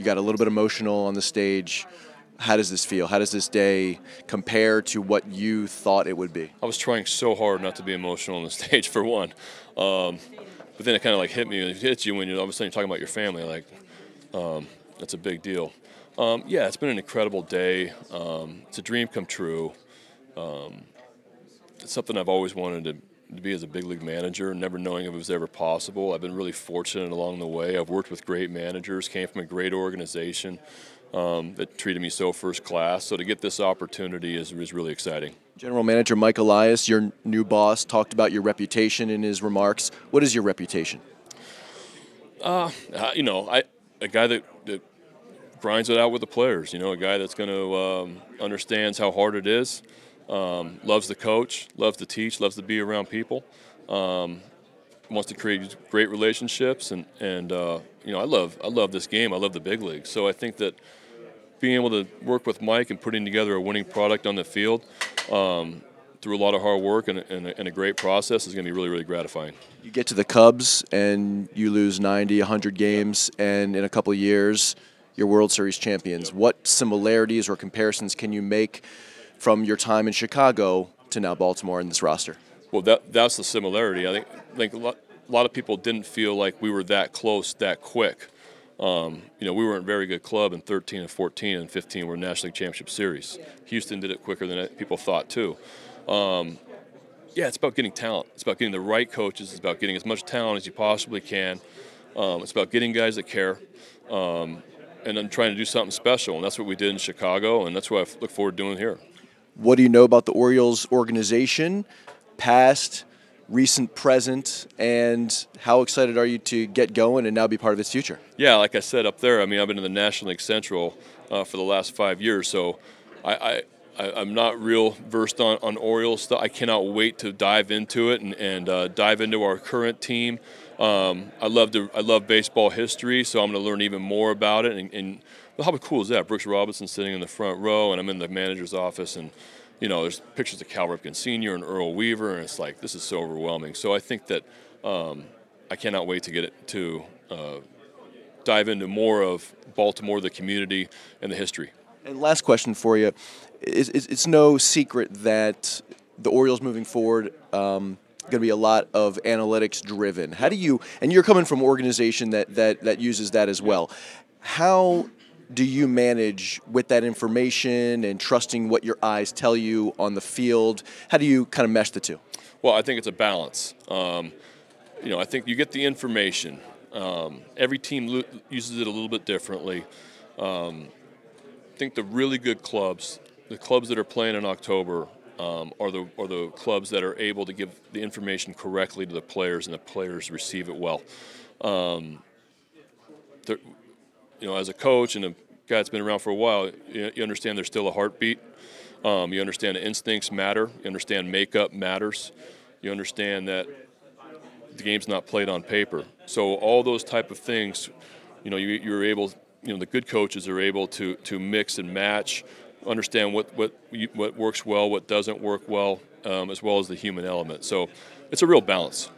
You got a little bit emotional on the stage. How does this feel? How does this day compare to what you thought it would be? I was trying so hard not to be emotional on the stage, for one. But then it kind of like hit me. It hits you when you're all of a sudden you're talking about your family. Like, that's a big deal. Yeah, it's been an incredible day. It's a dream come true. It's something I've always wanted to be as a big league manager, never knowing if it was ever possible. I've been really fortunate along the way. I've worked with great managers, came from a great organization that treated me so first class. So to get this opportunity is really exciting. General Manager Mike Elias, your new boss, talked about your reputation in his remarks. What is your reputation? A guy that grinds it out with the players. A guy that's going to understands how hard it is. Loves the coach, loves to teach, loves to be around people. Wants to create great relationships, and I love this game. I love the big leagues. So I think that being able to work with Mike and putting together a winning product on the field through a lot of hard work and a great process is going to be really, really gratifying. You get to the Cubs and you lose 90, 100 games, and in a couple of years, you're World Series champions. What similarities or comparisons can you make from your time in Chicago to now Baltimore in this roster? Well, that's the similarity. I think a lot of people didn't feel like we were that close that quick. We were a very good club in 13 and 14 and 15. We're National League Championship Series. Houston did it quicker than people thought too. It's about getting talent. It's about getting the right coaches. It's about getting as much talent as you possibly can. It's about getting guys that care. And then trying to do something special, and that's what we did in Chicago, and that's what I look forward to doing here. What do you know about the Orioles organization, past, recent, present, and how excited are you to get going and now be part of its future? Yeah, like I said up there, I've been in the National League Central for the last 5 years, so I'm not real versed on Orioles stuff. I cannot wait to dive into it and dive into our current team. I love baseball history, so I'm going to learn even more about it. And how cool is that? Brooks Robinson sitting in the front row, and I'm in the manager's office, and there's pictures of Cal Ripken Sr. and Earl Weaver, and it's like this is so overwhelming. So I think that I cannot wait to get it to dive into more of Baltimore, the community, and the history. And last question for you: it's no secret that the Orioles moving forward. Going to be a lot of analytics driven. How do you, and you're coming from an organization that uses that as well, how do you manage with that information and trusting what your eyes tell you on the field? How do you kind of mesh the two? Well, I think it's a balance. I think you get the information. Every team uses it a little bit differently. I think the really good clubs, the clubs that are playing in October, are the clubs that are able to give the information correctly to the players, and the players receive it well. As a coach and a guy that's been around for a while, you understand there's still a heartbeat. You understand that instincts matter. You understand makeup matters. You understand that the game's not played on paper. So all those type of things, you're able. The good coaches are able to mix and match. Understand what works well, what doesn't work well, as well as the human element. So it's a real balance.